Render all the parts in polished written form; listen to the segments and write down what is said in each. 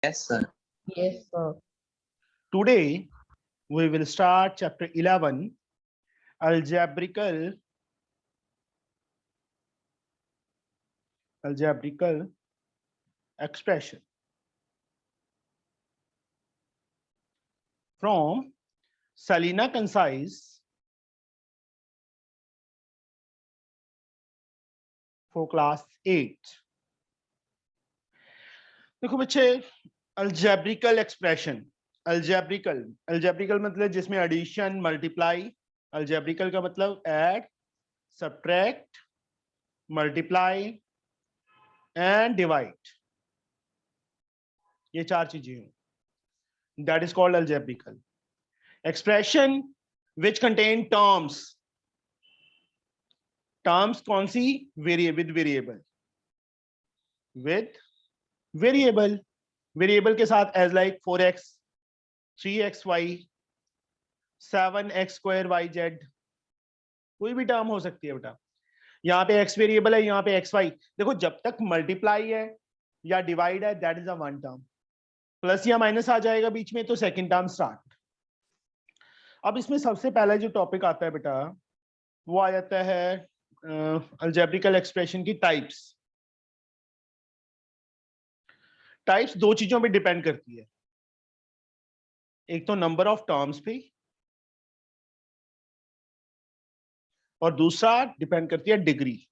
Yes, sir. Yes, sir. Today, we will start chapter 11, algebraical expression. From Salina Concise for class 8. देखो बच्चे, algebraical expression, algebraical मतलब जिसमें addition, multiply, algebraical का मतलब add, subtract, multiply and divide. ये चार चीजें हैं. That is called algebraical expression which contain terms. Terms कौन सी? with variable के साथ as like 4x 3xy 7x square yz, कोई भी टर्म हो सकती है बेटा. यहाँ पे x वेरिएबल है, यहाँ पे xy. देखो जब तक मल्टीप्लाई है या डिवाइड है, that is a one term. Plus या माइनस आ जाएगा बीच में तो सेकंड टर्म स्टार्ट. अब इसमें सबसे पहला जो टॉपिक आता है बेटा, वो आ जाता है अलजेब्रिकल एक्सप्रेशन की टाइप्स. टाइप्स दो चीजों पे डिपेंड करती है. एक तो नंबर ऑफ टर्म्स पे, और दूसरा डिपेंड करती है डिग्री.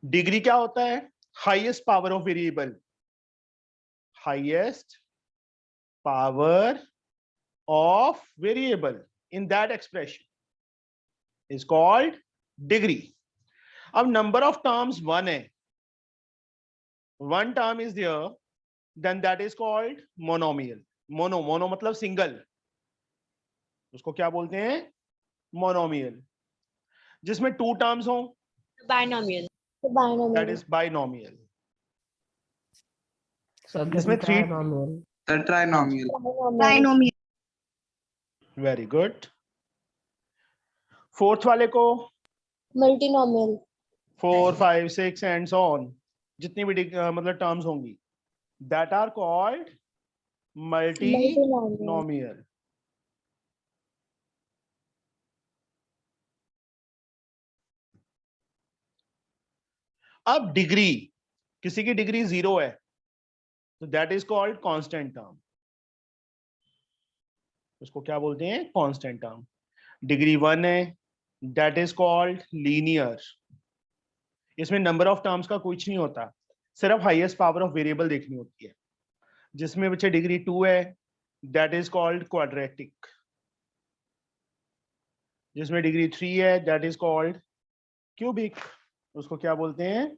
डिग्री क्या होता है? Highest power of variable. Highest power of variable in that expression is called degree. अब नंबर ऑफ टर्म्स वन है, one term is there, then that is called monomial. Mono मतलब single, उसको क्या बोलते हैं? मोनोमियल. जिसमें टू टर्म्स हो, Binomial. That is binomial. So जिसमें three, trinomial. The trinomial. Binomial. Very good. Fourth वाले को Multinomial. 4 5 6 एंड सो ऑन, जितनी भी मतलब टर्म्स होंगी, दैट आर कॉल्ड मल्टीनोमियल. अब डिग्री, किसी की डिग्री 0 है तो that is called constant term. उसको क्या बोलते हैं? Constant term. डिग्री 1 है, दैट इज कॉल्ड लीनियर. इसमें नंबर ऑफ टर्म्स का कुछ नहीं होता, सिर्फ हाईएस्ट पावर ऑफ वेरिएबल देखनी होती है. जिसमें बच्चे डिग्री 2 है, दैट इज कॉल्ड क्वाड्रेटिक. जिसमें डिग्री 3 है, दैट इज कॉल्ड क्यूबिक. उसको क्या बोलते हैं?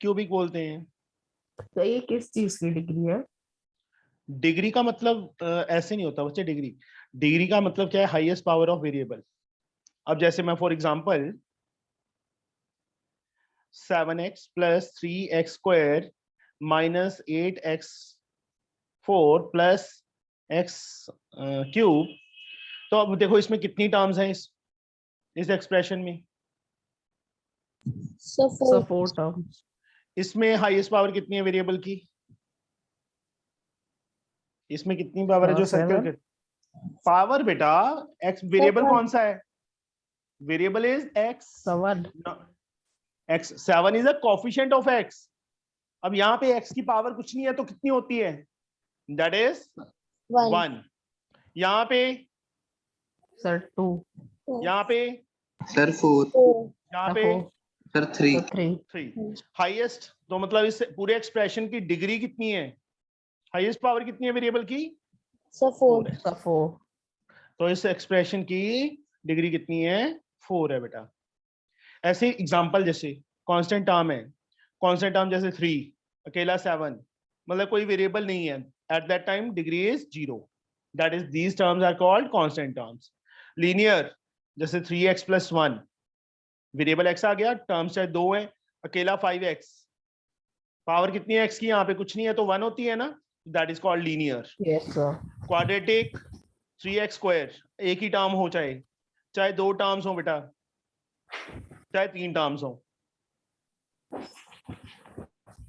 क्यूबिक बोलते हैं. तो ये किस चीज की डिग्री है? डिग्री का मतलब ऐसे नहीं होता बच्चे. डिग्री का मतलब क्या है? Highest power of variable. अब जैसे मैं for example 7x plus 3x square minus 8x 4 plus x cube. तो अब देखो इसमें कितनी टर्म्स हैं इस एक्सप्रेशन में? So So four. 4 terms. इसमें हाईएस्ट पावर कितनी है वेरिएबल की? इसमें कितनी पावर है जो सर्कल 7. कर? पावर बेटा, x वेरिएबल 7. कौन सा है? Variable is x. 7. x 7 is a coefficient of x. अब यहाँ पे x की पावर कुछ नहीं है तो कितनी होती है? That is 1. यहाँ पे, Sir 2. यहाँ पे, Sir 4. यहाँ पे 4. Sir 3. So 3. 3. हाईएस्ट, तो मतलब इस पूरे एक्सप्रेशन की डिग्री कितनी है? हाईएस्ट पावर कितनी है वेरिएबल की? So four. 4 है. So 4. तो इस एक्सप्रेशन की डिग्री कितनी है? 4 है बेटा. ऐसे एग्जांपल जैसे कांस्टेंट टर्म है, कांस्टेंट टर्म जैसे 3, अकेला 7, मतलब कोई वेरिएबल नहीं है, at that time degree is 0. That is these terms are called constant terms. Linear जैसे 3x प्लस 1, वेरिएबल x आ गया, टर्म्स चाहे 2 है, अकेला 5x, पावर कितनी है x की? यहाँ पे कुछ नहीं है तो 1 होती है ना, that is called linear. Yes, sir. Quadratic 3x square, एक ही टर्म हो, चाहे 2 टर्म्स हो बेटा, चाहे 3 टर्म्स हो.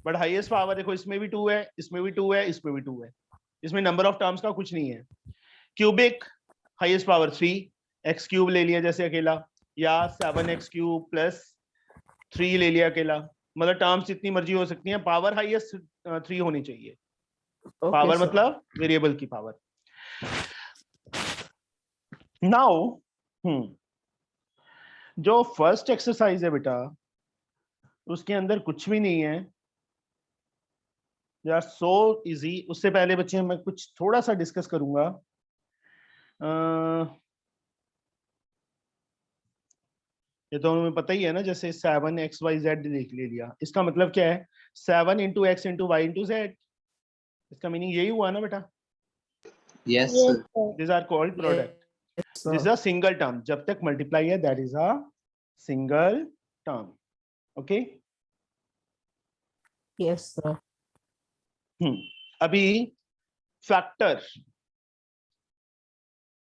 बट हाईएस्ट पावर देखो इसमें भी 2 है, इसमें भी 2 है, इसमें भी 2 है, इसमें नंबर ऑफ टर्म्स का कुछ नहीं है। Cubic highest power 3, x cube ले लिया जैसे अकेला, या 7x क्यूब प्लस 3 ले लिया अकेला, मतलब टर्म्स जितनी मर्जी हो सकती हैं, पावर हाईएस्ट 3 होनी चाहिए। Okay, power sir. मतलब वेरिएबल की पावर। नाउ जो फर्स्ट एक्सरसाइज है बेटा, उसके अंदर कुछ भी नहीं है, यार सो इजी। उससे पहले बच्चे मैं कुछ थोड़ा सा डिस्कस करूंगा। ये तो हमें पता ही है ना, जैसे 7xyz ले लिया, इसका मतलब क्या है? 7 into x into y into z, इसका मीनिंग यही हुआ ना बेटा। Yes, Yes, sir. sir. This are called product. Yes, this is sir. A single term, जब तक मल्टीप्लाई है that is a single term. Okay. Yes, sir. अभी factor,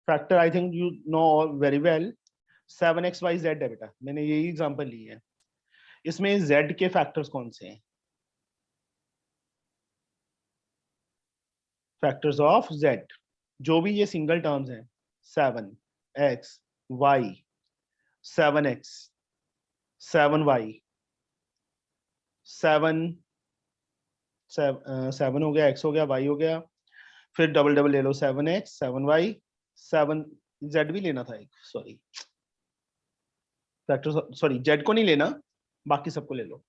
factor I think you know very well. 7xyz है बेटा, मैंने यही example ली है। इसमें z के फैक्टर्स कौन से हैं? फैक्टर्स ऑफ z, जो भी ये सिंगल टर्म्स हैं, 7x y, 7x 7y, 7 हो गया, x हो गया, y हो गया, फिर डबल डबल ले लो, 7x 7y 7z भी लेना था एक, सॉरी फैक्टर, सॉरी z को नहीं लेना, बाकी सबको ले लो।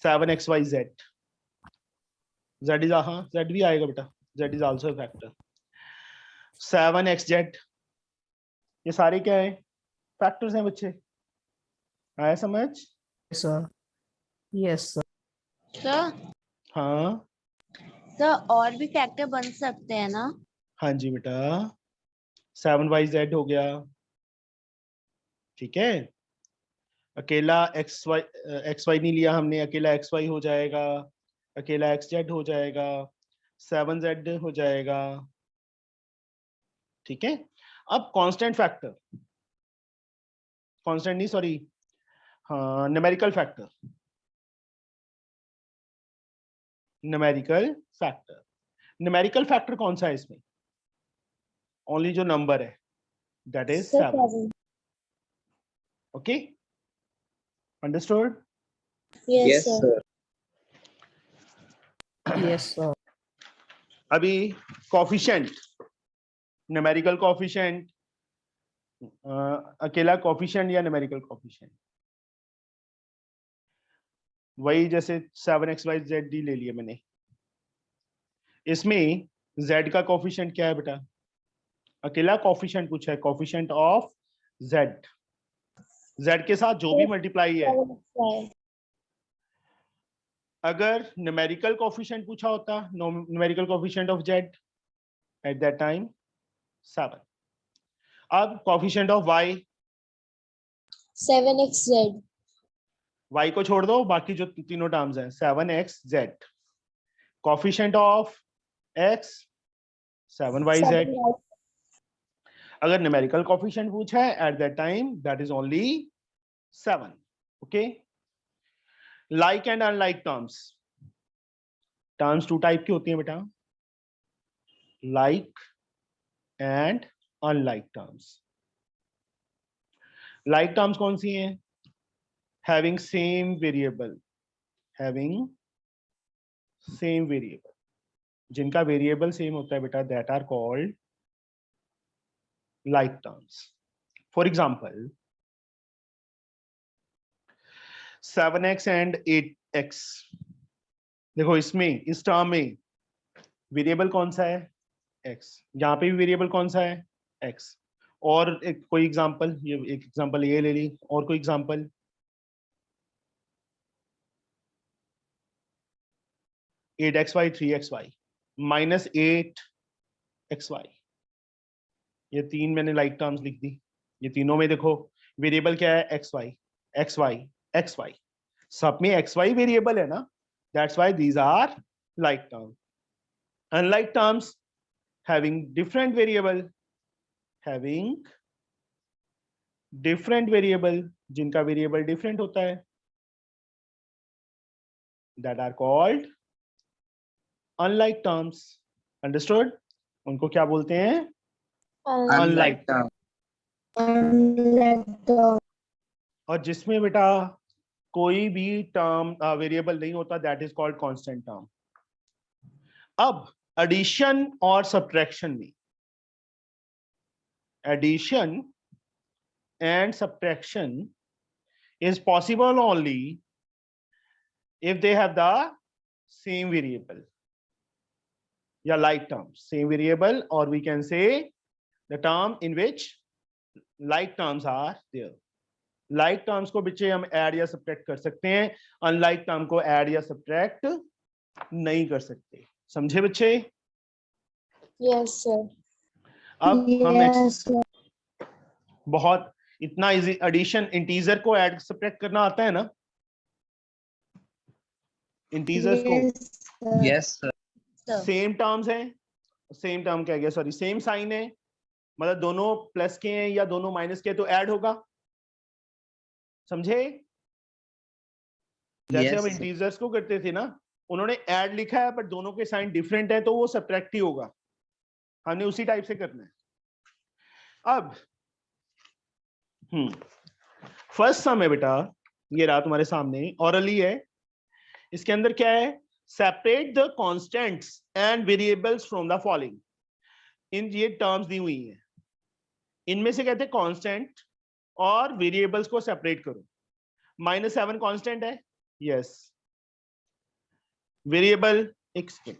7xyz, z इज, हाँ z भी आएगा बेटा, z is also a factor. 7xz, ये सारे क्या है? फैक्टर्स हैं बच्चे, आया समझ? Yes, sir. Yes, sir. Sir हाँ सर और भी फैक्टर बन सकते हैं ना? हाँ जी बेटा, 7yz हो गया, ठीक है। अकेला एक्स वाई नहीं लिया हमने, अकेला एक्स वाई हो जाएगा, अकेला एक्स जेड हो जाएगा, 7z हो जाएगा, ठीक है। अब कांस्टेंट फैक्टर, कांस्टेंट नहीं सॉरी, हाँ numerical factor, numerical factor, numerical factor कौन सा है इसमें? ओनली जो नंबर है, that is sir 7। 7. Okay, understood? Yes, Yes, sir. sir. Yes, sir. अभी कोफिशिएंट, न्यूमेरिकल कोफिशिएंट, अकेला कोफिशिएंट या न्यूमेरिकल कोफिशिएंट, वही जैसे 7xyz ले लिया मैंने। इसमें z का कोफिशिएंट क्या है बेटा? अकेला कोफिशिएंट पूछा है, कोफिशिएंट ऑफ z, z के साथ जो भी मल्टीप्लाई है। 7xy. अगर न्यूमेरिकल कोफिशिएंट पूछा होता, numerical coefficient of z eight that time 7। अब coefficient of y, 7xz. y को छोड़ दो, बाकी जो तीनों टर्म्स हैं 7xz। Coefficient of x 7yz। 7y. अगर न्यूमेरिकल कोफिशिएंट पूछा है at that time that is only 7। Okay. Like and unlike terms, terms 2 type की होती हैं बेटा, like and unlike terms. Like terms कौन सी हैं? Having same variable, having same variable, जिनका वेरिएबल सेम होता है बेटा, that are called like terms. For example 7x and 8x, देखो इसमें, इस टर्म में वेरिएबल कौन सा है? x, यहाँ पे भी वेरिएबल कौन सा है? x। और एक कोई एग्जांपल, ये एक एग्जांपल ये ले ली, और कोई example, eight x y 3xy minus 8xy, ये तीन मैंने लाइक टर्म्स लिख दी। ये तीनों में देखो वेरिएबल क्या है? xy xy xy, सब में xy वेरिएबल है ना, that's why these are like term. Unlike terms having different variable, having different variable, जिनका वेरिएबल डिफरेंट होता है, that are called unlike terms. Understood? उनको क्या बोलते हैं? Unlike term. और जिसमें बेटा कोई भी टर्म वेरिएबल नहीं होता, that is called constant term. अब एडिशन और सब्ट्रैक्शन में, addition and subtraction is possible only if they have the same variable, या like terms, same variable, or we can say the term in which like terms are there. like terms को बच्चे हम add या subtract कर सकते हैं, unlike term को add या subtract नहीं कर सकते. समझे बच्चे? Yes, sir. अब हम Yes, sir. बहुत इतना इजी, एडिशन इंटीजर को ऐड सब्ट्रैक्ट करना आता है ना, इंटीजर्स को. Yes, sir. सेम टर्म्स हैं, सेम टर्म क्या गया, सॉरी सेम साइन है, मतलब दोनों प्लस के हैं या दोनों माइनस के हैं, तो ऐड होगा. समझे? जैसे Yes, हम sir. इंटीजर्स को करते थे ना, उन्होंने ऐड लिखा है पर दोनों के साइन डिफरेंट है, तो वो सब्ट्रैक्ट ही होगा. हमने उसी टाइप से करना है. अब फर्स्ट सम है बेटा, ये रहा तुम्हारे सामने, ऑरली है. इसके अंदर क्या है? Separate the constants and variables from the following. In ये टर्म्स दी हुई हैं, इनमें से कहते हैं कांस्टेंट और वेरिएबल्स को सेपरेट करो. -7 कांस्टेंट है, यस. वेरिएबल, एक second,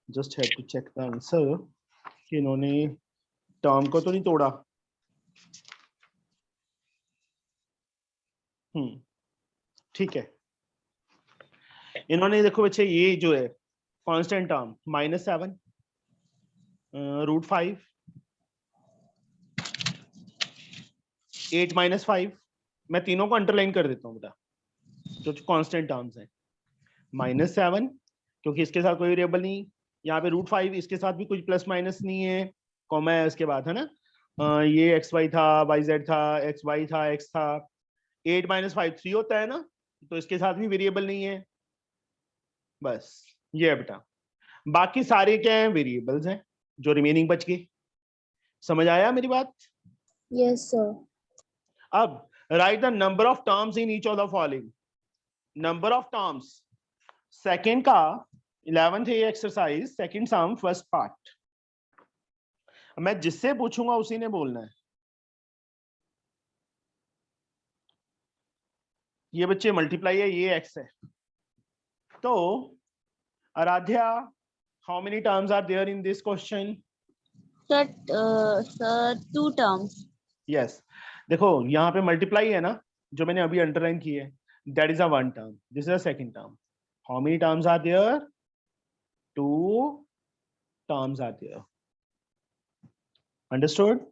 just have to check the answer कि इन्होंने टर्म को तो नहीं तोड़ा. ठीक है. इन्होंने देखो बच्चे, ये जो है कांस्टेंट टर्म -7, √5, 8 - 5, मैं तीनों को अंडरलाइन कर देता हूँ बेटा, जो कांस्टेंट टर्म्स हैं. -7 क्योंकि इसके साथ कोई वेरिएबल नहीं, यहाँ पे √5 इसके साथ भी कुछ प्लस माइनस नहीं है, कॉमा है उसके बाद, है ना. ये XY था, YZ था, XY था, X था. 8 - 5 3 होता है ना, तो इसके साथ भी वेरिएबल नहीं है. बस ये है बेटा. बाकी सारे क्या है? वेरिएबल्स हैं, जो रिमेनिंग बच गए. समझ आया मेरी बात? Yes, sir. अब right the number of terms in each of the following. Number of terms second का 11th है एक्सरसाइज, सेकंड सम फर्स्ट पार्ट. मैं जिससे पूछूंगा उसी ने बोलना है. ये बच्चे मल्टीप्लाई है, ये x है. तो Aaradhya, how many terms are there in this question? Sir, sir, 2 terms. Yes. देखो यहाँ पे मल्टीप्लाई है ना, जो मैंने अभी अंडरलाइन की है, that is a one term. This is a second term. How many terms are there? 2 terms are there. Understood?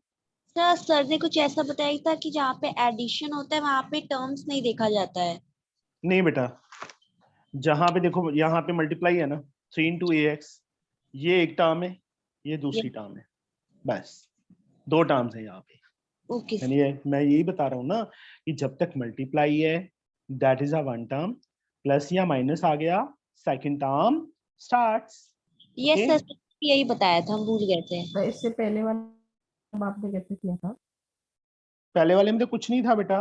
Sir ने कुछ ऐसा बताया था कि जहाँ पे एडिशन होता है वहां पे टर्म्स नहीं देखा जाता है. नहीं बेटा, जहां पे देखो यहाँ पे मल्टीप्लाई है ना, 3 × AX, ये एक टर्म है, ये दूसरी टर्म है. बस 2 टर्म्स है यहाँ पे. ओके. यानी मैं यही बता रहा हूँ ना कि जब तक मल्टीप्लाई है, that is a one term. Plus या माइनस आ गया, second term starts. Yes sir, यही बताया था, हम भूल गए थे. तो इससे पहले वाला आपने कैसे किया था? पहले वाले में तो कुछ नहीं था बेटा.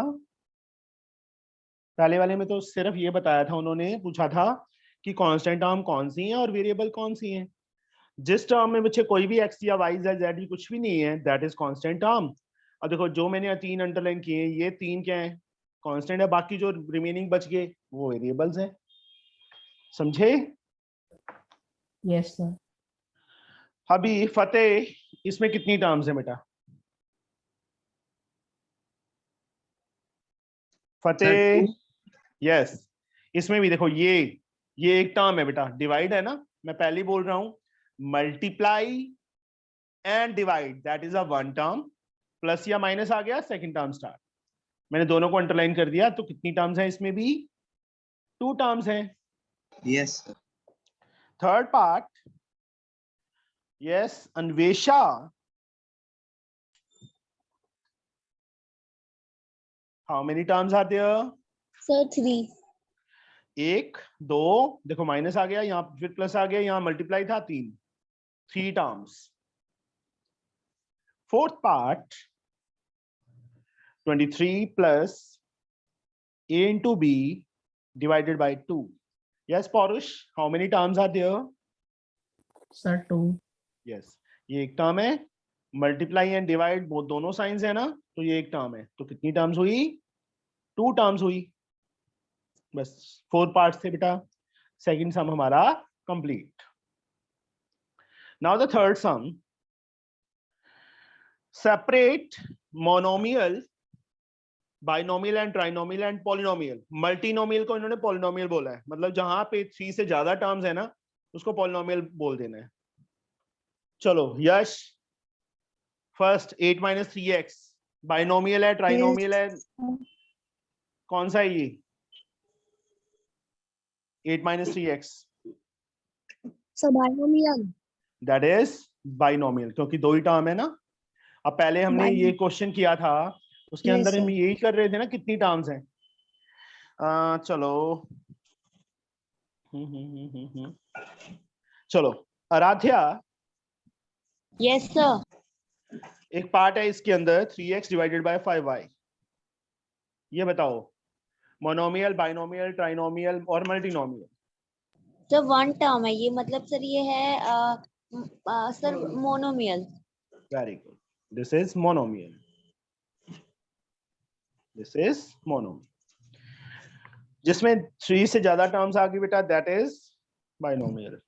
पहले वाले में तो सिर्फ ये बताया था, उन्होंने पूछा था कि कांस्टेंट टर्म कौन सी है और वेरिएबल कौन सी है. जिस टर्म में बच्चे कोई भी x या y या z कुछ भी नहीं है, दैट इज कांस्टेंट टर्म. अब देखो जो मैंने 3 अंडरलाइन किए हैं, ये 3 क्या है? कांस्टेंट है. बाकी जो रिमेनिंग बच गए वो वेरिएबल्स हैं. समझे? Yes sir. अभी फतेह, इसमें कितनी टर्म्स है बेटा? फतेह, यस. इसमें भी देखो, ये एक टर्म है बेटा, डिवाइड है ना. मैं पहले ही बोल रहा हूं, multiply and divide, that is a one term. Plus या माइनस आ गया, सेकंड टर्म स्टार्ट. मैंने दोनों को अंडरलाइन कर दिया. तो कितनी टर्म्स हैं इसमें भी? 2 टर्म्स हैं. Yes, sir. Third part, yes Anvesha, how many terms are there? Sir, 3. एक, दो, देखो माइनस आ गया, यहाँ फिर प्लस आ गया, यहाँ मल्टीप्लाई था, 3 terms. Fourth part, 23 plus a into b divided by 2. Yes, Parush, how many terms are there? Sir 2. Yes, ये एक टर्म है. मल्टीप्लाई एंड डिवाइड वो दोनों साइंस है ना, तो ये एक टर्म है. तो कितनी टर्म्स हुई? 2 टर्म्स हुई. बस 4 पार्ट्स थे बेटा. सेकंड सम हमारा complete. Now the third some. Separate monomial, binomial and trinomial and polynomial. Multinomial को इन्होंने पॉलिनोमियल बोला है, मतलब जहां पे 3 से ज्यादा टर्म्स है ना, उसको पॉलिनोमियल बोल देना है. चलो यश, फर्स्ट 8 - 3x बाइनोमियल है, ट्राइनोमियल है, कौन सा है ये? 8 - 3x, So, binomial. That is binomial, क्योंकि दो ही टर्म है ना. अब पहले हमने ये क्वेश्चन किया था, उसके Yes, अंदर हम sir. यही कर रहे थे ना, कितनी टर्म्स हैं. चलो चलो आराध्या, Yes, sir. एक पार्ट है इसके अंदर 3x डिवाइडेड बाय 5y. ये बताओ, मोनोमियल, बाइनोमियल, ट्राइनोमियल और मल्टीनोमियल. सर 1 टर्म है ये, मतलब सर ये है sir monomial. Very good, this is monomial. This is monomial. जिसमें 3 से ज्यादा टर्म्स आ गई बेटा, दैट इज बाइनोमियल.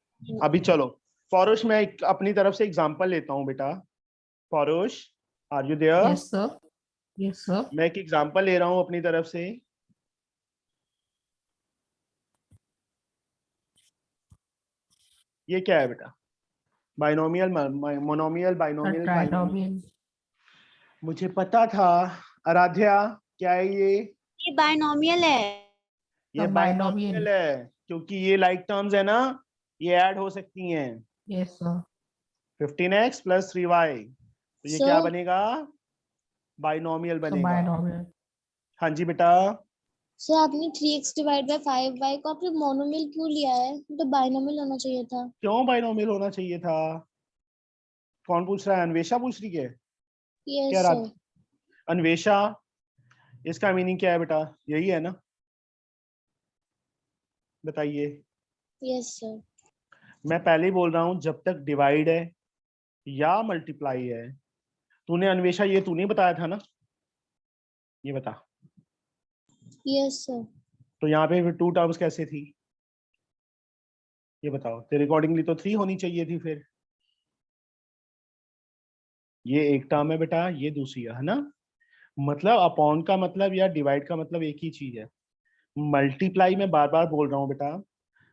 अभी चलो पौरुष, मैं अपनी तरफ से एग्जांपल लेता हूं बेटा. Paurush, are you there? Yes sir. Yes sir. मैं एक एग्जांपल ले रहा हूं अपनी तरफ से. ये क्या है बेटा? Binomial, monomial, binomial, trinomial. Trinomial. मुझे पता था. आराध्या, क्या है ये? ये बाइनोमियल है. ये तो बाइनोमियल binomial. है, क्योंकि ये लाइक टर्म्स है ना, ये ऐड हो सकती हैं. Yes sir. 15x + 3y, तो ये Sir? क्या बनेगा? बाइनोमियल तो बनेगा. बाइनोमियल. हाँ जी बेटा. सर आपने 3x डिवाइड बाय 5y को आपने मोनोमियल क्यों लिया है? तो बाइनोमियल होना चाहिए था. क्यों बाइनोमियल होना चाहिए था? कौन पूछ रहा है? अन्वेषा पूछ रही है यस क्या? सर. अन्वेषा, इसका मीनिंग क्या है बेटा? यही है ना, बताइए. Yes sir. मैं पहले ही बोल रहा हूं, जब तक डिवाइड है या मल्टीप्लाई है. तूने अन्वेषा ये तूने बताया था ना, ये बता. Yes sir. तो यहाँ पे फिर 2 टर्म्स कैसे थी? ये बताओ. तेरे अकॉर्डिंगली तो 3 होनी चाहिए थी फिर. ये एक टर्म है बेटा, ये दूसरी है ना. मतलब अपॉन का मतलब या डिवाइड का मतलब एक ही चीज है. मल्टीप्लाई में बार बार बोल रहा हूं बेटा,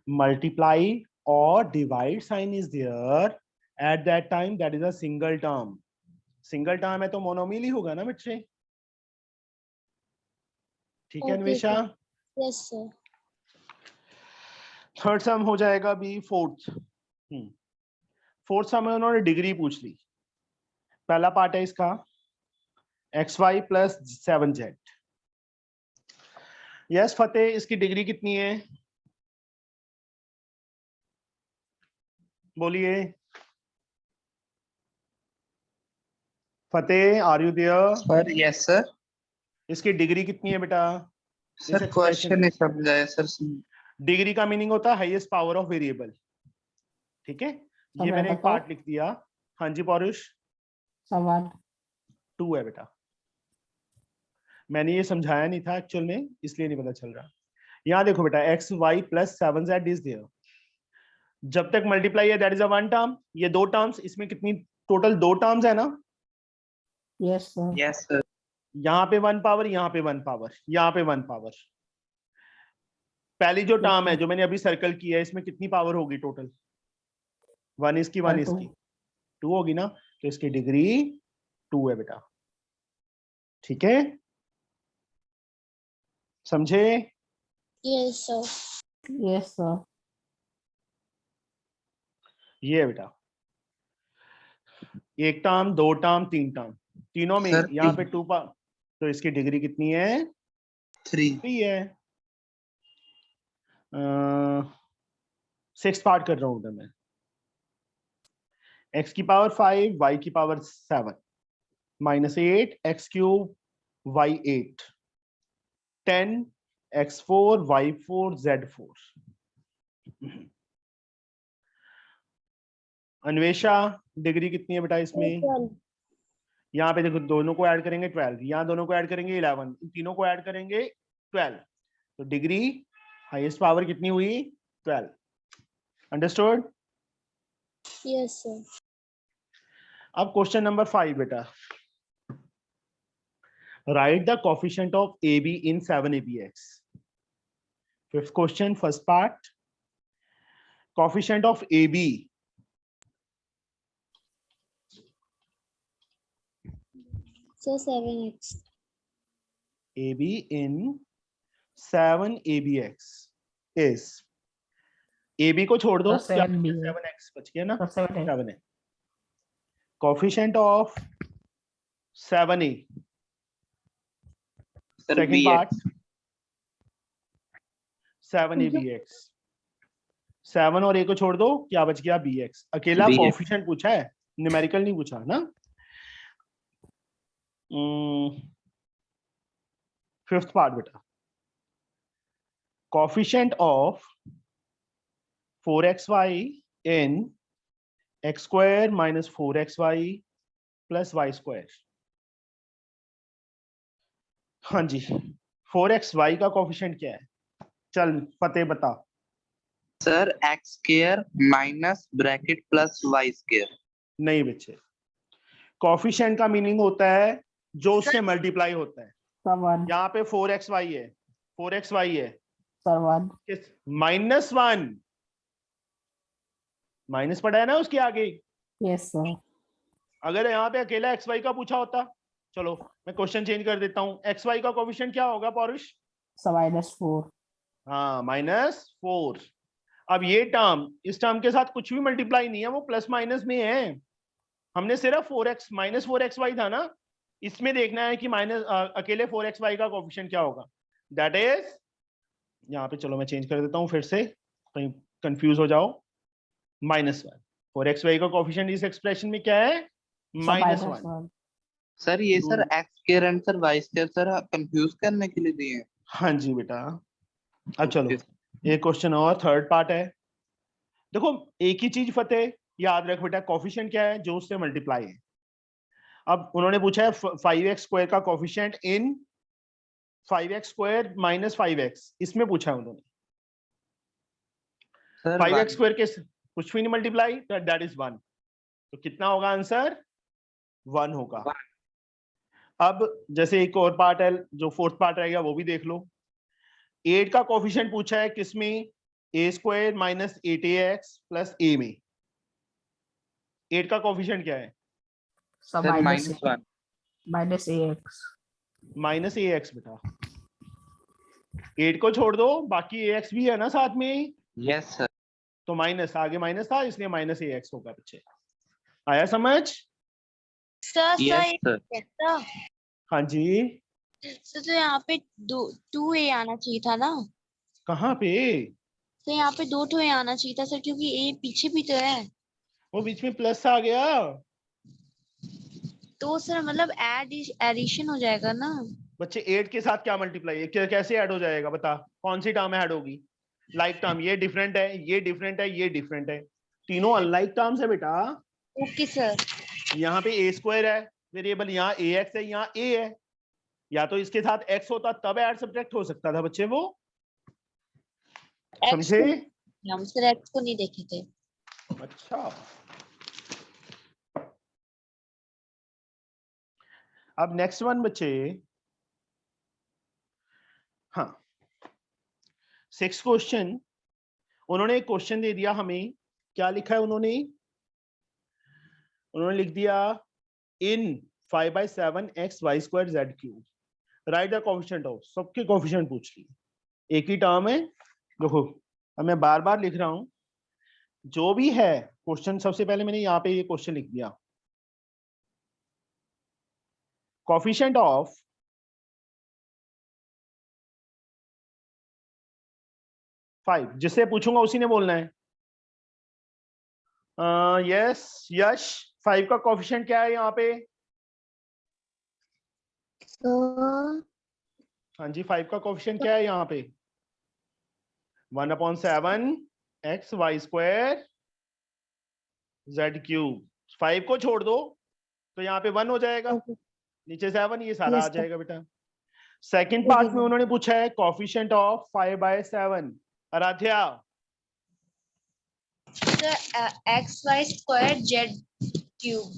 मल्टीप्लाई और divide sign is there at that time, that is a single term. Single term है तो मोनोमियल ही होगा ना बच्चे. ठीक है Okay, Anvesha. Yes sir. Third सम हो जाएगा अभी फोर्थ. फोर्थ सम में उन्होंने डिग्री पूछ ली. पहला पार्ट है इसका xy + 7z. यस फतेह, इसकी डिग्री कितनी है? बोलिए Fateh, are you there? Sir yes sir. इसकी डिग्री कितनी है बेटा? सर क्वेश्चन नहीं समझ आया सर. डिग्री का मीनिंग होता है हाईएस्ट पावर ऑफ वेरिएबल. ठीक है, ये मैंने एक पार्ट लिख दिया. हाँ जी पौरुष. सवाल 2 है बेटा. मैंने ये समझाया नहीं था एक्चुअल में, इसलिए नहीं पता चल रहा. यहाँ देखो बेटा, xy + 7z इज देयर. जब तक मल्टीप्लाई है दैट इज अ 1 टर्म. ये 2 टर्म्स, इसमें कितनी टोटल 2 टर्म्स है ना. Yes sir. Yes sir. यहाँ पे 1 पावर, यहाँ पे 1 पावर, यहाँ पे 1 पावर. पहली जो टर्म है जो मैंने अभी सर्कल की है, इसमें कितनी पावर होगी टोटल? 1 इसकी 1 इसकी 2 होगी ना. तो इसकी डिग्री 2 है बेटा. ठीक है, समझे? Yes sir. Yes sir. ये है बेटा. एक टर्म, 2 टर्म, 3 टर्म. तीनों में सर, यहाँ पे 2 तो इसकी डिग्री कितनी है? 3 3 है। 6 पार्ट कर रहा हूं मैं। x की पावर 5 y की power 7 -8 x cube y 8 10 x4 y4 z4। Anvesha degree कितनी है बेटा इसमें? 12 यहाँ पे देखो दोनों को ऐड करेंगे 12, यहाँ दोनों को ऐड करेंगे 11, इन तीनों को ऐड करेंगे 12, तो डिग्री हाईएस्ट पावर कितनी हुई? 12। अंडरस्टूड? Yes sir. अब क्वेश्चन नंबर 5 बेटा, right the coefficient of AB in 7ABX। Fifth question, first part, coefficient of AB sir 7x AB in 7ABX is, AB को छोड़ दो, तो 7B है। 7x बच गया ना, तो 7 है। 7 है। Coefficient of 7A, sir second BX part 7ABX, 7 और A को छोड़ दो, क्या बच गया? BX। अकेला BX। कोफिशिएंट पूछा है, न्यूमेरिकल नहीं पूछा ना। फिफ्थ पार्ट बेटा, coefficient of 4xy in x square minus 4xy plus y square। हाँ जी, 4xy का कोफिशिएंट क्या है? चल फतेह बता। Sir x square minus bracket plus y square. नहीं बच्चे, कोफिशिएंट का मीनिंग होता है जो उससे मल्टीप्लाई होता है। सर 1 यहाँ पे 4xy है, 4xy है, सर 1 -1 माइनस पड़ा है ना उसके आगे। Yes sir. अगर यहाँ पे अकेला xy का पूछा होता, चलो मैं क्वेश्चन चेंज कर देता हूँ, xy का कोफिशिएंट क्या होगा पौरुष? सर -4 हाँ -4। अब ये टर्म इस टर्म के साथ कुछ भी मल्टीप्लाई नहीं है, वो प्लस माइनस में है। हमने सिर्फ 4x -4xy था ना, इसमें देखना है कि अकेले 4xy का कोफिशिएंट क्या होगा। दैट इज, यहाँ पे चलो मैं चेंज कर देता हूँ फिर से, कहीं कंफ्यूज हो जाओ, -1। 4xy का कोफिशिएंट इस एक्सप्रेशन में क्या है? -1। सर ये sir x square and sir y square sir confuse करने के लिए दिए हैं। हाँ जी बेटा। अब चलो एक क्वेश्चन और, थर्ड पार्ट है। देखो एक ही चीज फतेह याद रख बेटा, कोफिशिएंट क्या है? जो उससे मल्टीप्लाई है। अब उन्होंने पूछा है 5x स्क्वायर का कोफिशिएंट इन 5x स्क्वायर माइनस 5x, इसमें पूछा है उन्होंने। सर 5x स्क्वायर के कुछ भी नहीं मल्टीप्लाई, दैट इज 1, तो कितना होगा आंसर? 1 होगा। अब जैसे एक और पार्ट है, जो फोर्थ पार्ट रहेगा वो भी देख लो। 8 का कोफिशिएंट पूछा है किसमें? a square minus 8ax plus a में। 8 का कोफिशिएंट क्या है? सर सर -1 -ax -ax बेटा। 8 को छोड़ दो, बाकी ax भी है ना साथ में, यस सर। तो माइनस, आगे माइनस था इसलिए -ax होगा बच्चे। आया समझ? Sir yes sir. सर हाँ जी, तो यहाँ पे 2a आना चाहिए था ना। कहाँ पे? तो यहाँ पे 2 ठो a आना चाहिए था सर, क्योंकि a पीछे भी तो है। वो बीच में प्लस आ गया। तो सर मतलब एडिशन हो जाएगा ना। बच्चे 8 के साथ क्या मल्टीप्लाई है, कैसे ऐड हो जाएगा बता? कौन सी टर्म ऐड होगी? लाइक टर्म, ये डिफरेंट है, ये डिफरेंट है, ये डिफरेंट है, तीनों अनलाइक टर्म्स है बेटा। Okay sir. यहाँ पे a स्क्वायर है वेरिएबल, यहाँ ax है, यहाँ a है, या तो इसके साथ x होता तब ऐड सब्ट्रैक्ट हो सकता था बच्चे, वो समझे? हम सर एक्स को नहीं देखे थे। अच्छा, अब नेक्स्ट वन बच्चे, हाँ 6 क्वेश्चन। उन्होंने एक क्वेश्चन दे दिया हमें, क्या लिखा है उन्होंने लिख दिया इन 5/7 x y square z cube, right the coefficient of, सबके कोफिशिएंट पूछ लिए, एक ही टर्म है। देखो अब मैं बार बार लिख रहा हूं, जो भी है क्वेश्चन, सबसे पहले मैंने यहाँ पे ये क्वेश्चन लिख दिया, कोफिशिएंट ऑफ 5, जिससे पूछूंगा उसी ने बोलना है। यस यश, 5 का कोफिशिएंट क्या है यहाँ पे? सर हाँ जी, 5 का कोफिशिएंट क्या है यहाँ पे? 1/7 x y square z cube. 5 को छोड़ दो तो यहाँ पे 1 हो जाएगा, Okay. नीचे 7, ये सारा Yes, आ sir. जाएगा बेटा। सेकंड Okay, पार्ट में sir. उन्होंने पूछा है coefficient of 5/7। Aaradhya, XY square Z cube.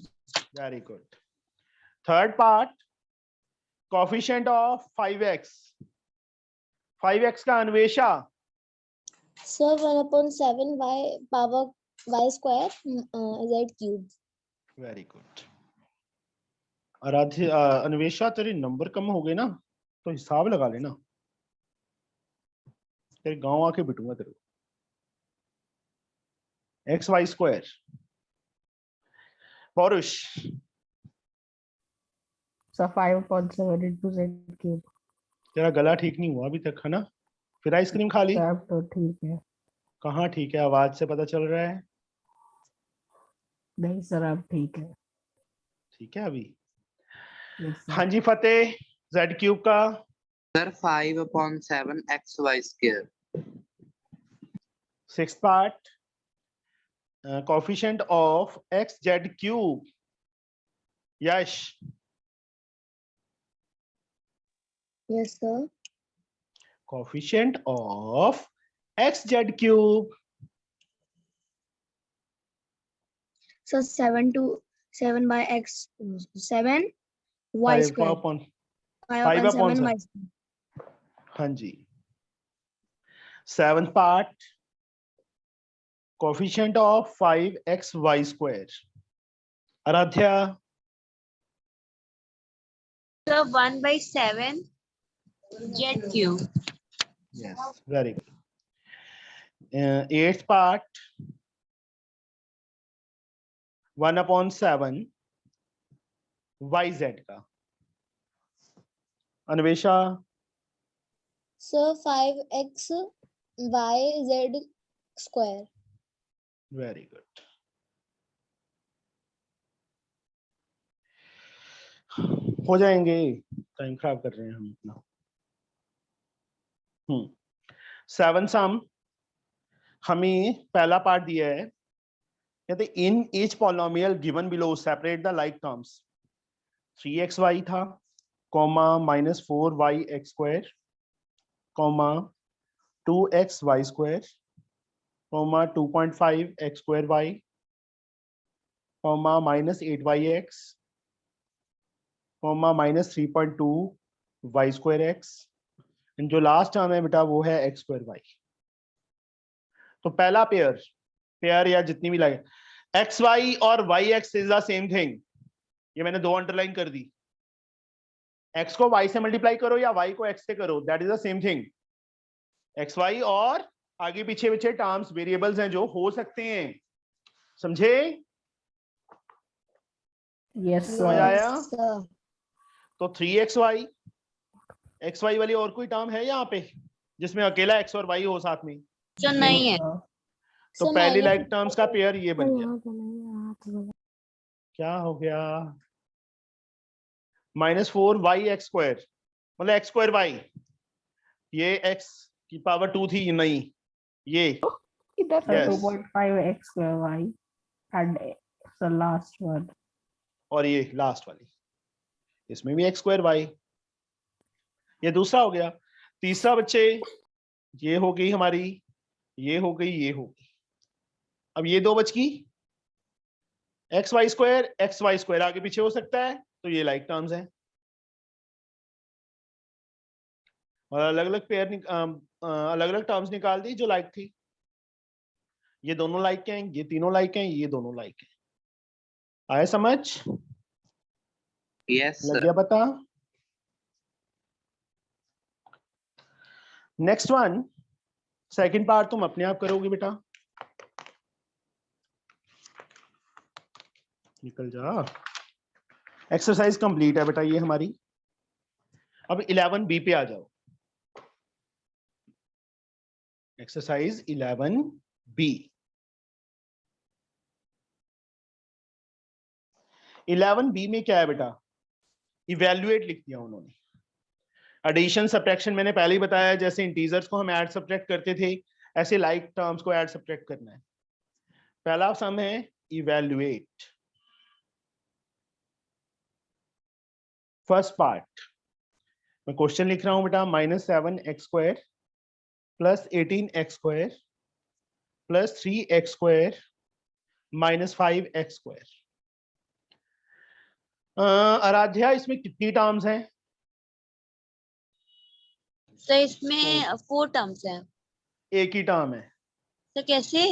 Very good. Third part, coefficient of 5x। 5x का Anvesha. Sir, 1/7 y power y square z cube. Very good. Aaradhya, Anvesha तेरे नंबर कम हो गए ना, तो हिसाब लगा लेना, तेरे गांव आके बिठूंगा तेरे को। X y square. Paurush, sir 5/7 into z cube। तेरा गला ठीक नहीं हुआ अभी तक है ना? फिर आइसक्रीम खा ली? सर अब तो ठीक है। कहाँ ठीक है, आवाज से पता चल रहा है। नहीं सर अब ठीक है। ठीक है अभी। Yes, sir। हाँ जी फतेह, जेड क्यूब का। Sir, 5/7 xy square. Sixth part, coefficient of x Z cube. Yash, Yes, sir. Coefficient of x Z cube. So 7 by x 7 y square 5/7 y square. हाँ जी। Seventh part, coefficient of 5xy square. Aradhya, So 1/7 Z cube. Yes very good. Eighth part, 1/7 yz का। Anvesha, So 5x y z square. Very good. हो जाएंगे, time खराब कर रहे हैं हम अपना। सेवन सम, हमें पहला पार्ट दिया है, कहते in each polynomial given below separate the like terms. 3xy था, comma -4yx square, comma 2xy square, comma 2.5x square y, comma -8yx, comma -3.2y square x, जो लास्ट टर्म है बेटा वो है x स्क्वायर y। तो पहला pair या जितनी भी लाइक एक्स वाई और y x is the same thing, ये मैंने 2 अंडरलाइन कर दी। एक्स को वाई से मल्टीप्लाई करो या वाई को एक्स से करो, that is the same thing. X y और आगे पीछे पीछे टर्म्स वेरिएबल्स हैं जो हो सकते हैं, समझे? Yes समझ sir। आया? Yes, sir. तो 3xy, एक्स वाई वाली और कोई टर्म है यहाँ पे जिसमें अकेला एक्स और वाई हो साथ में? जो नहीं है। sir। तो So पहली minus लाइक टर्म्स का पेयर ये बन गया। क्या हो गया? -4y x स्क्वायर, मतलब x स्क्वायर y, ये x की पावर 2 थी, नहीं ये इधर sir Yes. 2.5x square y and the last one। और ये लास्ट वाली, इसमें भी x स्क्वायर y। ये दूसरा हो गया। तीसरा बच्चे, ये हो गई हमारी, ये हो गई, ये हो गई। अब ये दो बच गई, एक्स वाई स्क्वायर आगे पीछे हो सकता है, तो ये लाइक टर्म्स हैं। और अलग अलग पेयर अलग अलग टर्म्स निकाल दी जो लाइक थी। ये दोनों लाइक हैं, ये तीनों लाइक हैं, ये दोनों लाइक हैं। आया समझ? Yes, लग sir. गया पता? नेक्स्ट वन, सेकंड पार्ट तुम अपने आप करोगे बेटा, निकल जा। एक्सरसाइज कंप्लीट है बेटा ये हमारी। अब 11B पे आ जाओ। एक्सरसाइज 11B 11B में क्या है बेटा, इवेल्युएट लिख दिया उन्होंने। एडिशन सब्ट्रैक्शन मैंने पहले ही बताया, जैसे इंटीजर्स को हम ऐड सब्ट्रैक्ट करते थे, ऐसे लाइक टर्म्स को ऐड सब्ट्रैक्ट करना है। पहला सम है इवेल्युएट। फर्स्ट पार्ट मैं क्वेश्चन लिख रहा हूं बेटा, -7x² plus 18x² plus 3x² -5x²। Aaradhya इसमें कितनी टर्म्स हैं? सर इसमें 4 टर्म्स हैं। एक ही टर्म है। सर कैसे?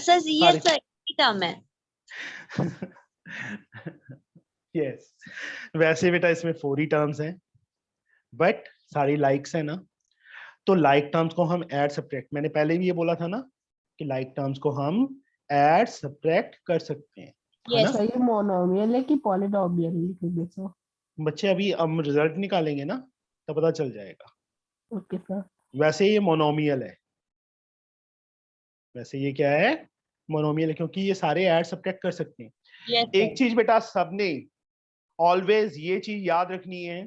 सर ये Sorry. सर एक टर्म है। यस वैसे बेटा इसमें 4 ही टर्म्स हैं, बट सारी लाइक्स है ना, तो लाइक टर्म्स को हम ऐड सब्ट्रैक्ट, मैंने पहले भी ये बोला था ना कि लाइक टर्म्स को हम ऐड सब्ट्रैक्ट कर सकते हैं, है ना? Yes. सही मोनोमियल है कि पॉलिनोमियल लिखेंगे सर? बच्चे अभी हम रिजल्ट निकालेंगे ना तो पता चल जाएगा। Okay sir. वैसे ये मोनोमियल है, वैसे ये क्या है, मोनोमियल है, क्योंकि ये सारे ऐड सब्ट्रैक्ट कर सकते हैं। Yes, एक चीज बेटा सबने ऑलवेज ये चीज याद रखनी है,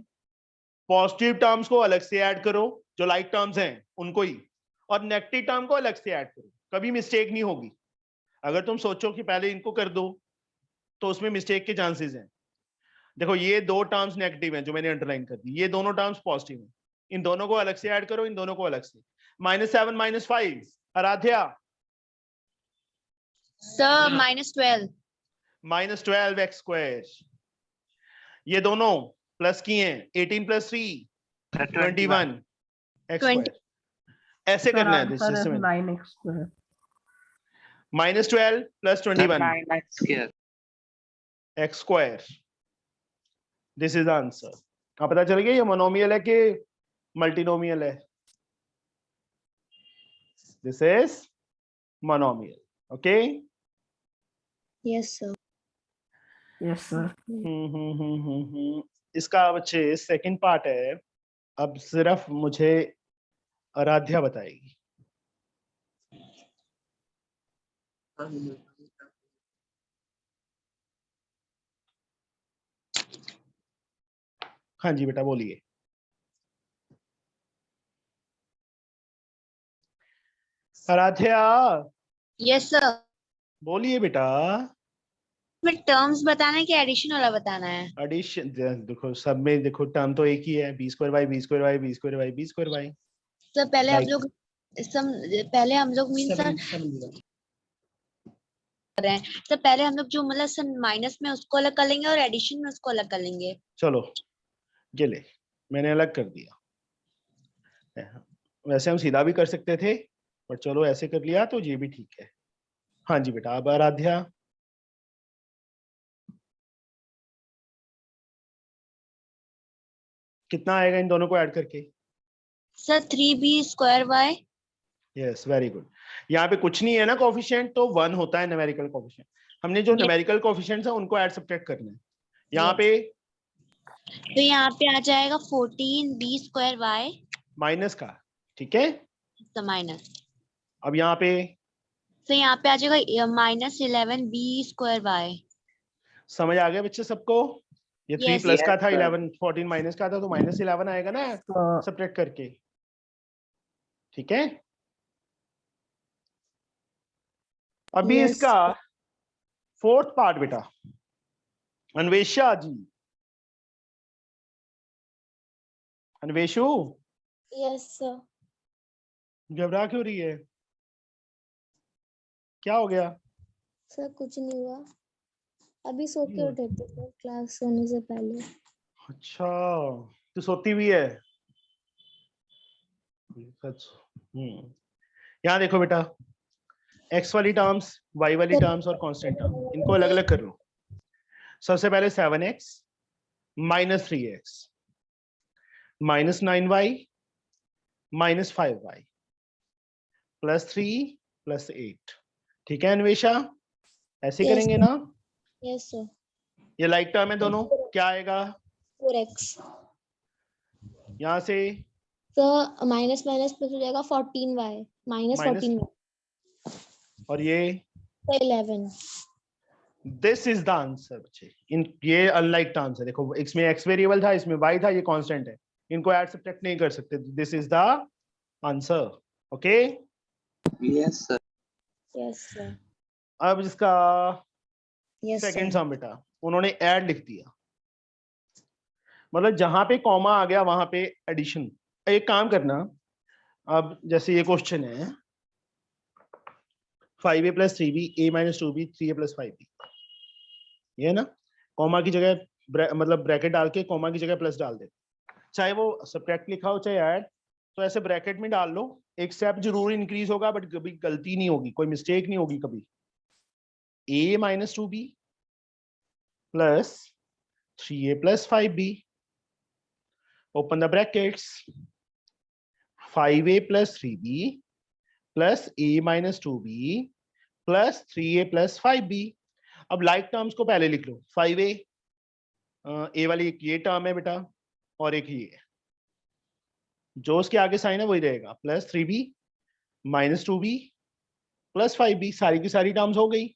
पॉजिटिव टर्म्स को अलग से ऐड करो जो लाइक टर्म्स हैं उनको ही, और नेगेटिव टर्म को अलग से ऐड करो, कभी मिस्टेक नहीं होगी। अगर तुम सोचो कि पहले इनको कर दो तो उसमें मिस्टेक के चांसेस हैं। देखो ये 2 टर्म्स नेगेटिव हैं जो मैंने अंडरलाइन कर दी, ये दोनों टर्म्स पॉजिटिव हैं, इन दोनों को अलग से ऐड करो, इन दोनों को अलग से। -7 -5 आराध्या सर -12 -12x², ये दोनों प्लस किए हैं, 18 + 3 21 x²। ऐसे करना है, सर जैसे 9x²। -12 + 21 9x²। x²। This is answer. आप पता चल गया ये मोनोमियल है कि मल्टीनोमियल है? This is monomial. Okay yes sir. Yes sir. इसका बच्चे सेकंड पार्ट है, अब सिर्फ मुझे आराध्या बताएगी। हाँ जी बेटा बोलिए। Aaradhya yes sir. बोलिए बेटा। में टर्म्स बताना है कि एडिशन वाला बताना है? एडिशन देखो, सब में देखो टर्म तो एक ही है, b² b² b² b²। Sir पहले हम Like- लोग पहले हम लोग मीन सर कर रहे हैं। सर पहले हम लोग जो मतलब सर माइनस में उसको अलग कर लेंगे और एडिशन में उसको अलग कर लेंगे। चलो ये ले, मैंने अलग कर दिया। वैसे हम सीधा भी कर सकते थे, पर चलो ऐसे कर लिया तो ये भी ठीक है। हाँ जी बेटा, अब आराध्या। कितना आएगा इन दोनों को ऐड करके? Sir 3b² yes very good. यहाँ पे कुछ नहीं है ना कोफिशिएंट, तो 1 होता है न्यूमेरिकल कोफिशिएंट। हमने जो Yes. न्यूमेरिकल कोफिशिएंट्स है उनको ऐड सब्ट्रैक्ट करना है। यहाँ Yes. पे तो यहाँ पे आ जाएगा 14b² माइनस का, ठीक है। तो माइनस। अब यहाँ पे तो यहाँ पे आ जाएगा -11b²। समझ आ गया बच्चे सबको? ये 3 Yes. प्लस का Yes, था, sir. 11 14 माइनस का था, तो -11 आएगा ना तो सब्ट्रैक्ट करके, ठीक है। अभी Yes. इसका फोर्थ पार्ट बेटा, अन्वेषा जी। अन्वेषु यस सर। घबरा क्यों रही है, क्या हो गया? सर कुछ नहीं हुआ, अभी सो के उठे थे सर क्लास सोने से पहले। अच्छा तो सोती भी है? सच। यहाँ देखो बेटा, x वाली टर्म्स, y वाली टर्म्स और कांस्टेंट टर्म, इनको अलग अलग कर लो। सबसे पहले 7x -3x -9y -5y +3 +8, ठीक है अन्वेषा? ऐसे Yes, करेंगे sir. ना? Yes sir. ये लाइक टर्म है दोनों, क्या आएगा? 4x यहाँ से सर माइनस माइनस प्लस हो जाएगा 14y माइनस Minus- 14y और ये 11। दिस इज द आंसर बच्चे। इन ये अनलाइक टर्म्स है, देखो इसमें x वेरिएबल था, इसमें y था, ये कांस्टेंट है, इनको ऐड सब्ट्रैक्ट नहीं कर सकते। This is the answer. Okay, Yes, sir. Yes sir, अब इसका यस सेकंड सर। सम बेटा, उन्होंने ऐड लिख दिया, मतलब जहां पे कॉमा आ गया वहां पे एडिशन। एक काम करना, अब जैसे ये क्वेश्चन है 5a + 3b a - 2b 3a + 5b, ये है ना, कॉमा की जगह मतलब ब्रैकेट डाल के कॉमा की जगह प्लस डाल दे, चाहे वो सब्ट्रैक्ट लिखा हो चाहे ऐड, तो ऐसे ब्रैकेट में डाल लो। एक स्टेप जरूर इंक्रीज होगा बट कभी गलती नहीं होगी, कोई मिस्टेक नहीं होगी कभी। a - 2b + 3a + 5b, open the brackets, 5a + 3b + a - 2b + 3a + 5b। अब लाइक टर्म्स को पहले लिख लो। 5a, ए वाली एक ये टर्म है बेटा, और एक ये है, जो उसके आगे साइन है वही रहेगा, + 3b - 2b + 5b, सारी की सारी टर्म्स हो गई।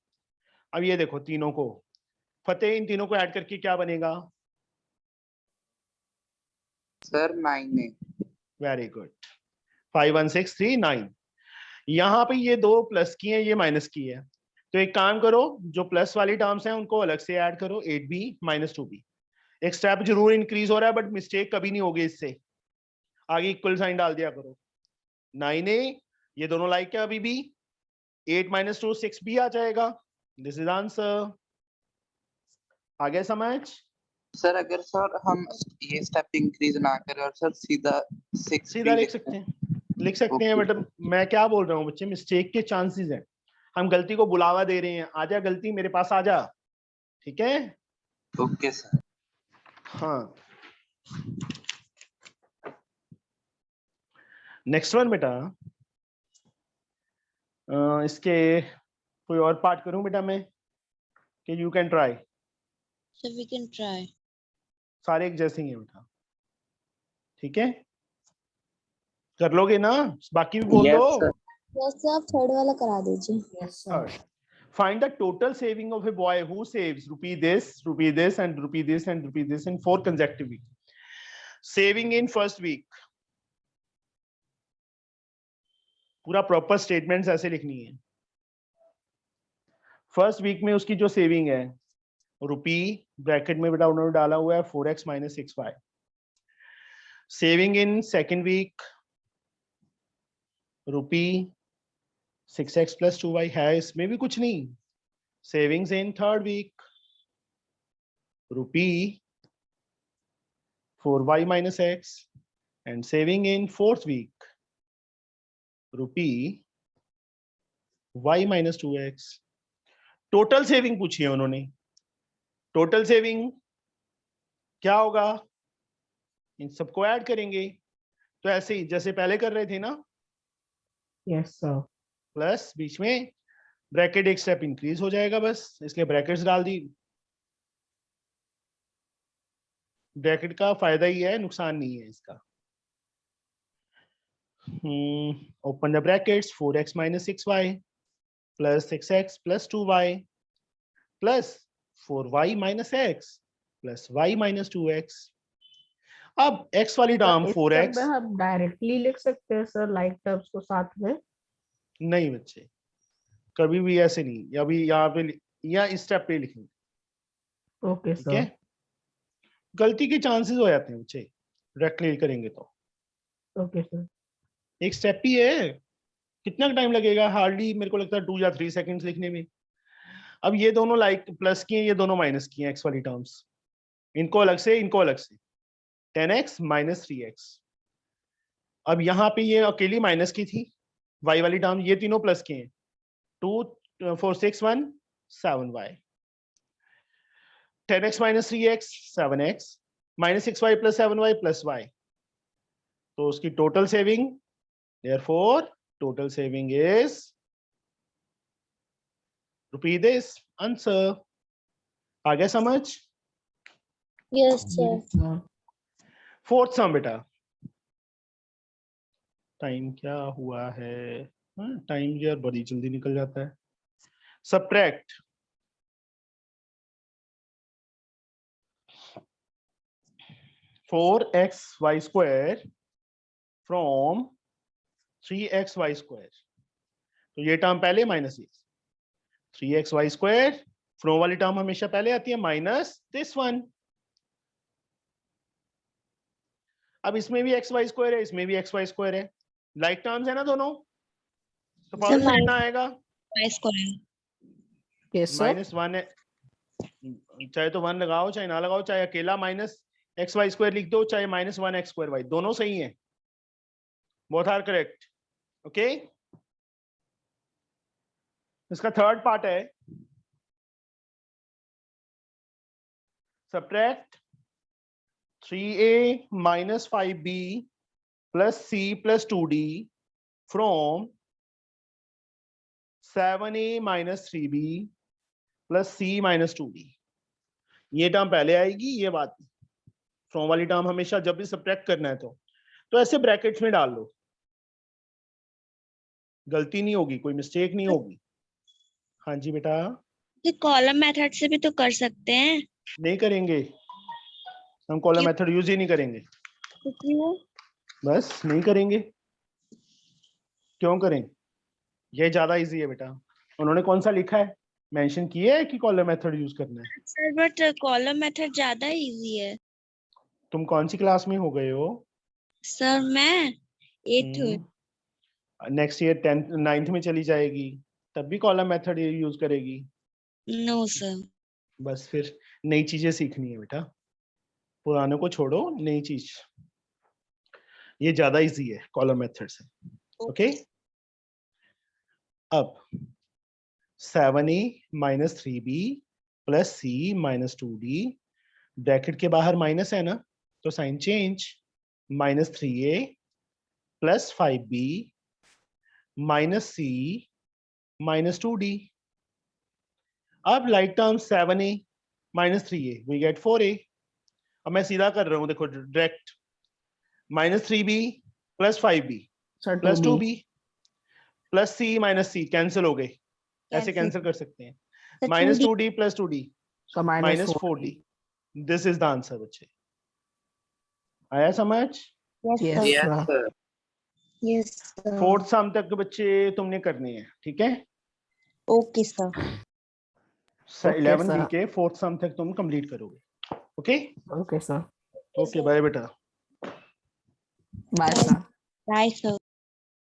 अब ये देखो तीनों को, फतेह इन तीनों को ऐड करके क्या बनेगा? Sir, 9a. Very good, 5 1 6 3 9। यहाँ पे ये दो प्लस की है, ये माइनस की है, तो एक काम करो, जो प्लस वाली टर्म्स हैं उनको अलग से ऐड करो, 8b - 2b। एक स्टेप जरूर इंक्रीज हो रहा है बट मिस्टेक कभी नहीं होगी इससे, आगे इक्वल साइन डाल दिया करो। 9a, ये दोनों लाइक है अभी भी, 8 - 2 6b आ जाएगा। This is answer. आगे समझ? सर अगर सर हम ये स्टेप इंक्रीज ना करें और सर सीधा 6 सीधा लिख सकते हैं, लिख सकते हैं, बट मैं क्या बोल रहा हूँ बच्चे, मिस्टेक के चांसेस हैं, हम गलती को बुलावा दे रहे हैं, आजा गलती मेरे पास आजा, ठीक है? Okay sir. हाँ, नेक्स्ट वन बेटा, इसके कोई और पार्ट करूं बेटा मैं, कि you can try? So we can try. सारे एक जैसे ही हैं बेटा, ठीक है? कर लोगे ना? बाकी भी बोल Yes, दो। sir. यस सर, आप थर्ड वाला करा दीजिए। Yes, sir. Find the total saving of a boy who saves rupee this, and rupee this, and rupee this in 4 consecutive weeks. Saving in first week, पूरा proper statements ऐसे लिखनी है। First week में उसकी जो सेविंग है, रुपी bracket में बेटा उन्होंने डाला हुआ है 4x - 6y। Saving in second week, rupee 6x + 2y है, इसमें भी कुछ नहीं। Savings in third week, rupee 4y - x, and saving in fourth week, rupee y - 2x। Total saving पूछी है उन्होंने। टोटल सेविंग क्या होगा? इन सबको ऐड करेंगे, तो ऐसे ही जैसे पहले कर रहे थे ना, Yes, sir. प्लस बीच में ब्रैकेट एक स्टेप इंक्रीज हो जाएगा, बस इसलिए ब्रैकेट्स डाल दी। ब्रैकेट का फायदा ही है, नुकसान नहीं है इसका। Open the brackets, 4x - 6y + 6x + 2y + 4y - x + y - 2x। अब x वाली Sir, टर्म इसके 4x, अंदर हम डायरेक्टली लिख सकते हैं सर लाइक टर्म्स को साथ में। नहीं बच्चे, कभी भी ऐसे नहीं, अभी यहाँ पे या इस स्टेप पे लिखेंगे, ओके ठीक है? सर। गलती के चांसेस हो जाते हैं बच्चे डायरेक्टली करेंगे तो। Okay sir. एक स्टेप ही है, कितना टाइम लगेगा? हार्डली मेरे को लगता है 2 या 3 सेकंड्स लिखने में। अब ये दोनों लाइक प्लस की हैं, ये दोनों माइनस की हैं, एक्स वाली टर्म्स, इनको अलग से, इनको अलग से, 10x - 3x। अब यहाँ पे ये अकेली माइनस की थी, y वाली टर्म, ये तीनों प्लस की हैं, 2 4 6 1 7y, 10x - 3x 7x, -6y + 7y + y, तो उसकी total saving, therefore total saving is rupee this. Answer आ गया समझ? Yes sir. Yes, sir. Fourth sum बेटा, टाइम क्या हुआ है? टाइम यार बड़ी जल्दी निकल जाता है। Subtract 4xy square from 3xy square. तो ये टर्म पहले माइनस ये 3xy स्क्वायर, फ्रॉम वाली टर्म हमेशा पहले आती है माइनस दिस वन। अब इसमें भी xy स्क्वायर है, इसमें भी xy स्क्वायर है, लाइक टर्म्स है ना दोनों, तो फॉर्मूला कितना आएगा? yes sir, माइनस वन है, चाहे तो वन लगाओ चाहे ना लगाओ, चाहे अकेला माइनस एक्स वाई स्क्वायर लिख दो, चाहे minus one x square y, दोनों सही है, बोथ आर करेक्ट। ओके, इसका थर्ड पार्ट है subtract 3a minus 5b plus c plus 2d from 7a minus 3b plus c minus 2d। ये term पहले आएगी, ये बात फ्रॉम वाली टर्म हमेशा जब भी सब्ट्रैक्ट करना है तो ऐसे ब्रैकेट्स में डाल लो, गलती नहीं होगी, कोई मिस्टेक नहीं होगी। हाँ जी बेटा, कॉलम मेथड से भी तो कर सकते हैं। नहीं करेंगे हम, कॉलम मेथड यूज ही नहीं करेंगे, तो क्यों? बस नहीं करेंगे। क्यों करें, ये ज्यादा इजी है बेटा। उन्होंने कौन सा लिखा है, मेंशन किया है कि कॉलम मेथड यूज करना है? सर बट कॉलम मेथड ज्यादा इजी है। तुम कौन सी क्लास में हो गए हो? सर मैं 8th। Next year 10th 9th में चली जाएगी, तब भी कॉलम मेथड यूज करेगी? No sir. बस फिर नई चीजें सीखनी है बेटा, पुराने को छोड़ो, नई चीज, ये ज्यादा इजी है कॉलम मेथड से। ओके, अब 7a minus 3b plus c minus 2d, bracket के बाहर माइनस है ना, तो sign change, minus 3a plus 5b minus c minus 2d। अब like term 7a minus 3a we get 4a। अब मैं सीधा कर रहा हूं, देखो direct, minus 3b plus 5b sir plus 2b, 2b plus c minus c cancel हो गए, ऐसे कैंसिल कर सकते हैं, minus 2d plus 2d so minus minus 4d। This is the answer बच्चे, आया समझ? yes Yes, sir, sir. Yes sir. Fourth sum तक बच्चे तुमने करनी है, ठीक है? Okay sir. Okay, 11 B sir. के फोर्थ सम तक तुम कंप्लीट करोगे। Okay okay sir, okay, bye बेटा। bye sir. Bye sir.